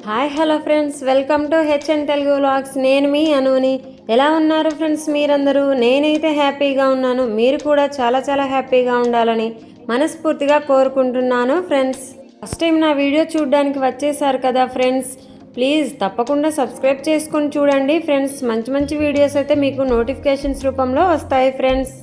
Hi hello friends, welcome to HN Telugu vlogs. నేను మీ అనుని. ఎలా ఉన్నారు ఫ్రెండ్స్ మీరందరూ? నేనైతే హ్యాపీగా ఉన్నాను. మీరు కూడా చాలా చాలా హ్యాపీగా ఉండాలని మనస్ఫూర్తిగా కోరుకుంటున్నాను ఫ్రెండ్స్. ఫస్ట్ టైం నా వీడియో చూడడానికి వచ్చేసారు కదా ఫ్రెండ్స్, ప్లీజ్ తప్పకుండా సబ్స్క్రైబ్ చేసుకొని చూడండి ఫ్రెండ్స్. మంచి మంచి వీడియోస్ అయితే మీకు నోటిఫికేషన్స్ రూపంలో వస్తాయి ఫ్రెండ్స్.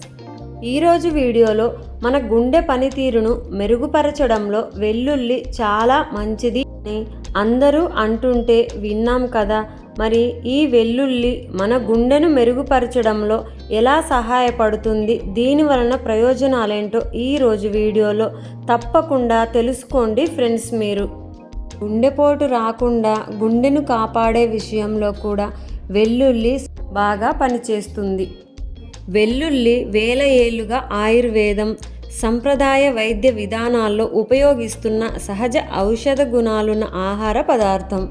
ఈరోజు వీడియోలో మన గుండె పనితీరును మెరుగుపరచడంలో వెల్లుల్లి చాలా మంచిది అని అందరూ అంటుంటే విన్నాం కదా. మరి ఈ వెల్లుల్లి మన గుండెను మెరుగుపరచడంలో ఎలా సహాయపడుతుంది, దీని వలన ప్రయోజనాలేంటో ఈరోజు వీడియోలో తప్పకుండా తెలుసుకోండి ఫ్రెండ్స్. మీరు గుండెపోటు రాకుండా గుండెను కాపాడే విషయంలో కూడా వెల్లుల్లి బాగా పనిచేస్తుంది. వెల్లుల్లి వేల ఏళ్లుగా ఆయుర్వేదం, సంప్రదాయ వైద్య విధానాల్లో ఉపయోగిస్తున్న సహజ ఔషధ గుణాలున్న ఆహార పదార్థం.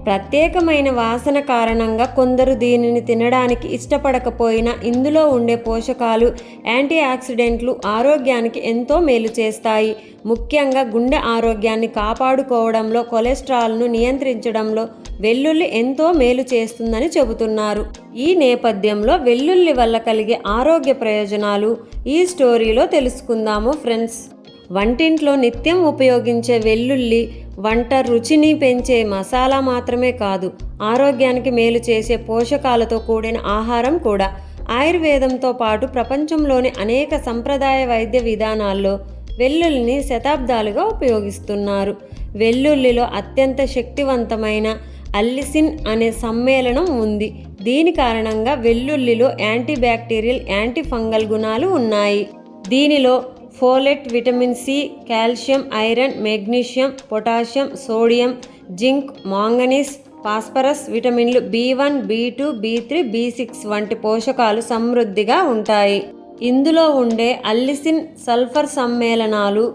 ప్రత్యేకమైన వాసన కారణంగా కొందరు దీనిని తినడానికి ఇష్టపడకపోయినా ఇందులో ఉండే పోషకాలు, యాంటీ ఆక్సిడెంట్లు ఆరోగ్యానికి ఎంతో మేలు చేస్తాయి. ముఖ్యంగా గుండె ఆరోగ్యాన్ని కాపాడుకోవడంలో, కొలెస్ట్రాల్ను నియంత్రించడంలో వెల్లుల్లి ఎంతో మేలు చేస్తుందని చెబుతున్నారు. ఈ నేపథ్యంలో వెల్లుల్లి వల్ల కలిగే ఆరోగ్య ప్రయోజనాలు ఈ స్టోరీలో తెలుసుకుందాము ఫ్రెండ్స్. వంటింట్లో నిత్యం ఉపయోగించే వెల్లుల్లి వంట రుచిని పెంచే మసాలా మాత్రమే కాదు, ఆరోగ్యానికి మేలు చేసే పోషకాలతో కూడిన ఆహారం కూడా. ఆయుర్వేదంతో పాటు ప్రపంచంలోని అనేక సంప్రదాయ వైద్య విధానాల్లో వెల్లుల్లిని శతాబ్దాలుగా ఉపయోగిస్తున్నారు. వెల్లుల్లిలో అత్యంత శక్తివంతమైన అల్లిసిన్ అనే సమ్మేళనం ఉంది. దీని కారణంగా వెల్లుల్లిలో యాంటీ బ్యాక్టీరియల్, యాంటీ ఫంగల్ గుణాలు ఉన్నాయి. దీనిలో folate, vitamin C, calcium, iron, magnesium, potassium, sodium, zinc, manganese, phosphorus, విటమిన్లు B1, B2, B3, B6 వంటి పోషకాలు సమృద్ధిగా ఉంటాయి. ఇందులో ఉండే అల్లిసిన్, సల్ఫర్ సమ్మేళనాలు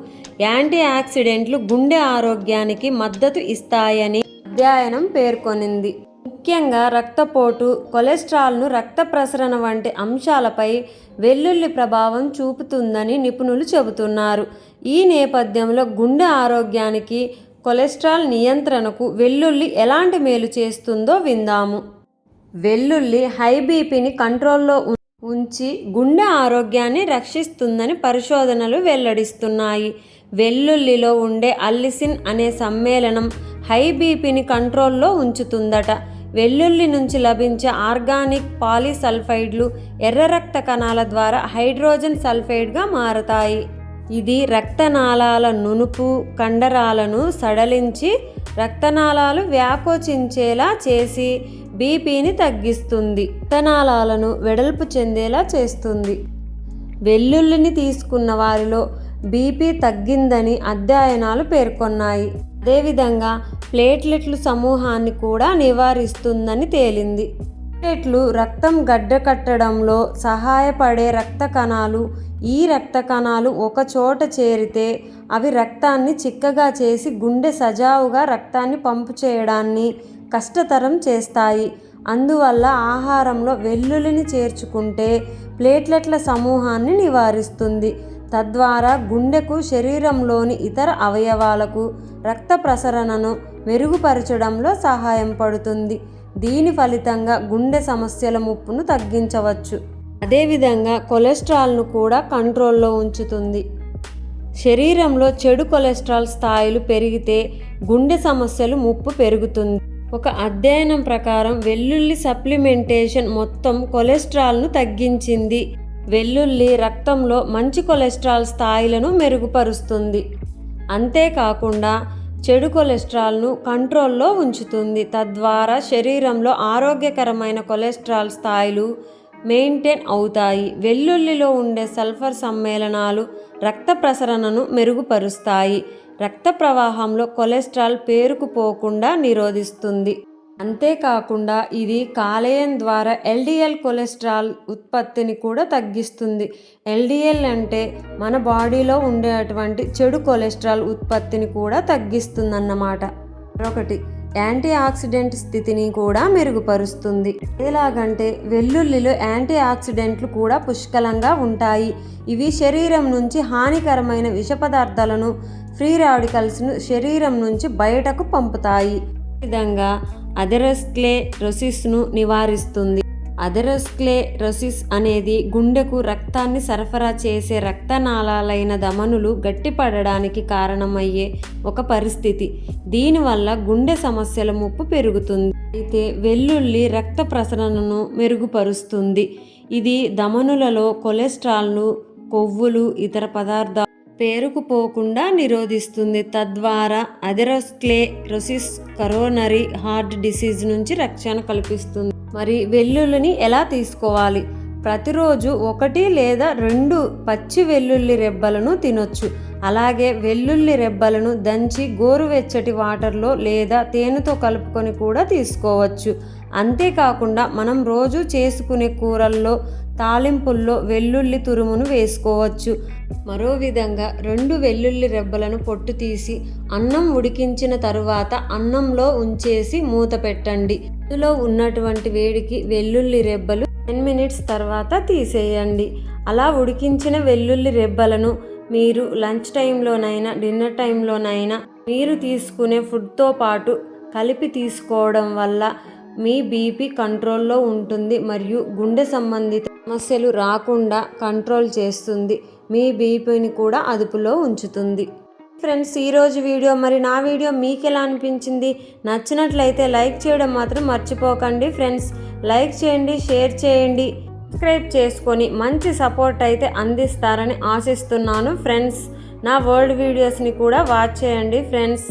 యాంటీ ఆక్సిడెంట్లు గుండె ఆరోగ్యానికి మద్దతు ఇస్తాయని అధ్యయనం పేర్కొనింది. ముఖ్యంగా రక్తపోటు, కొలెస్ట్రాల్ను, రక్త ప్రసరణ వంటి అంశాలపై వెల్లుల్లి ప్రభావం చూపుతుందని నిపుణులు చెబుతున్నారు. ఈ నేపథ్యంలో గుండె ఆరోగ్యానికి, కొలెస్ట్రాల్ నియంత్రణకు వెల్లుల్లి ఎలాంటి మేలు చేస్తుందో విందాము. వెల్లుల్లి హై బీపీని కంట్రోల్లో ఉంచి గుండె ఆరోగ్యాన్ని రక్షిస్తుందని పరిశోధనలు వెల్లడిస్తున్నాయి. వెల్లుల్లిలో ఉండే అల్లిసిన్ అనే సమ్మేళనం హై బీపీని కంట్రోల్లో ఉంచుతుందట. వెల్లుల్లి నుంచి లభించే ఆర్గానిక్ పాలీసల్ఫైడ్లు ఎర్ర రక్త కణాల ద్వారా హైడ్రోజన్ సల్ఫైడ్గా మారతాయి. ఇది రక్తనాళాల నునుపు, కండరాలను సడలించి రక్తనాళాలు వ్యాకోచించేలా చేసి బీపీని తగ్గిస్తుంది, రక్తనాళాలను వెడల్పు చెందేలా చేస్తుంది. వెల్లుల్లిని తీసుకున్న వారిలో బీపీ తగ్గిందని అధ్యయనాలు పేర్కొన్నాయి. అదేవిధంగా ప్లేట్లెట్లు సమూహాన్ని కూడా నివారిస్తుందని తేలింది. ప్లేట్లెట్లు రక్తం గడ్డకట్టడంలో సహాయపడే రక్త కణాలు. ఈ రక్త కణాలు ఒక చోట చేరితే అవి రక్తాన్ని చిక్కగా చేసి గుండె సజావుగా రక్తాన్ని పంపు చేయడాన్ని కష్టతరం చేస్తాయి. అందువల్ల ఆహారంలో వెల్లుల్లిని చేర్చుకుంటే ప్లేట్లెట్ల సమూహాన్ని నివారిస్తుంది. తద్వారా గుండెకు, శరీరంలోని ఇతర అవయవాలకు రక్త ప్రసరణను మెరుగుపరచడంలో సహాయం పడుతుంది. దీని ఫలితంగా గుండె సమస్యల ముప్పును తగ్గించవచ్చు. అదేవిధంగా కొలెస్ట్రాల్ను కూడా కంట్రోల్లో ఉంచుతుంది. శరీరంలో చెడు కొలెస్ట్రాల్ స్థాయిలు పెరిగితే గుండె సమస్యలు ముప్పు పెరుగుతుంది. ఒక అధ్యయనం ప్రకారం వెల్లుల్లి సప్లిమెంటేషన్ మొత్తం కొలెస్ట్రాల్ను తగ్గించింది. వెల్లుల్లి రక్తంలో మంచి కొలెస్ట్రాల్ స్థాయిలను మెరుగుపరుస్తుంది. అంతేకాకుండా చెడు కొలెస్ట్రాల్ను కంట్రోల్లో ఉంచుతుంది. తద్వారా శరీరంలో ఆరోగ్యకరమైన కొలెస్ట్రాల్ స్థాయిలు మెయింటైన్ అవుతాయి. వెల్లుల్లిలో ఉండే సల్ఫర్ సమ్మేళనాలు రక్త ప్రసరణను మెరుగుపరుస్తాయి. రక్త ప్రవాహంలో కొలెస్ట్రాల్ పేరుకుపోకుండా నిరోధిస్తుంది. అంతేకాకుండా ఇది కాలేయం ద్వారా LDL కొలెస్ట్రాల్ ఉత్పత్తిని కూడా తగ్గిస్తుంది. LDL అంటే మన బాడీలో ఉండేటువంటి చెడు కొలెస్ట్రాల్ ఉత్పత్తిని కూడా తగ్గిస్తుందన్నమాట. మరొకటి యాంటీ ఆక్సిడెంట్ స్థితిని కూడా మెరుగుపరుస్తుంది. ఎలాగంటే వెల్లుల్లిలో యాంటీ ఆక్సిడెంట్లు కూడా పుష్కలంగా ఉంటాయి. ఇవి శరీరం నుంచి హానికరమైన విష పదార్థాలను, ఫ్రీ రాడికల్స్ను శరీరం నుంచి బయటకు పంపుతాయి. విధంగా అథెరోస్క్లెరోసిస్ను నివారిస్తుంది. అథెరోస్క్లెరోసిస్ అనేది గుండెకు రక్తాన్ని సరఫరా చేసే రక్తనాళాలైన ధమనులు గట్టిపడడానికి కారణమయ్యే ఒక పరిస్థితి. దీనివల్ల గుండె సమస్యల ముప్పు పెరుగుతుంది. అయితే వెల్లుల్లి రక్త ప్రసరణను మెరుగుపరుస్తుంది. ఇది ధమనులలో కొలెస్ట్రాల్ను, కొవ్వులు, ఇతర పదార్థాలు పేరుకుపోకుండా నిరోధిస్తుంది. తద్వారా అథెరోస్క్లెరోసిస్, కరోనరీ హార్ట్ డిసీజ్ నుంచి రక్షణ కల్పిస్తుంది. మరి వెల్లుల్లిని ఎలా తీసుకోవాలి? ప్రతిరోజు 1 లేదా 2 పచ్చి వెల్లుల్లి రెబ్బలను తినొచ్చు. అలాగే వెల్లుల్లి రెబ్బలను దంచి గోరువెచ్చటి వాటర్లో లేదా తేనెతో కలుపుకొని కూడా తీసుకోవచ్చు. అంతేకాకుండా మనం రోజు చేసుకునే కూరల్లో, తాలింపుల్లో వెల్లుల్లి తురుమును వేసుకోవచ్చు. మరో విధంగా 2 వెల్లుల్లి రెబ్బలను పొట్టు తీసి అన్నం ఉడికించిన తరువాత అన్నంలో ఉంచేసి మూత పెట్టండి. ఇందులో ఉన్నటువంటి వేడికి వెల్లుల్లి రెబ్బలు 10 మినిట్స్ తర్వాత తీసేయండి. అలా ఉడికించిన వెల్లుల్లి రెబ్బలను మీరు లంచ్ టైంలోనైనా, డిన్నర్ టైంలోనైనా మీరు తీసుకునే ఫుడ్తో పాటు కలిపి తీసుకోవడం వల్ల మీ బీపీ కంట్రోల్లో ఉంటుంది మరియు గుండె సంబంధిత సమస్యలు రాకుండా కంట్రోల్ చేస్తుంది. మీ బీపీని కూడా అదుపులో ఉంచుతుంది. ఫ్రెండ్స్, ఈరోజు వీడియో మరి నా వీడియో మీకు ఎలా అనిపించింది? నచ్చినట్లయితే లైక్ చేయడం మాత్రం మర్చిపోకండి. ఫ్రెండ్స్, లైక్ చేయండి, షేర్ చేయండి, సబ్స్క్రైబ్ చేసుకొని మంచి సపోర్ట్ అయితే అందిస్తారని ఆశిస్తున్నాను. ఫ్రెండ్స్, నా వరల్డ్ వీడియోస్ని కూడా వాచ్ చేయండి. ఫ్రెండ్స్.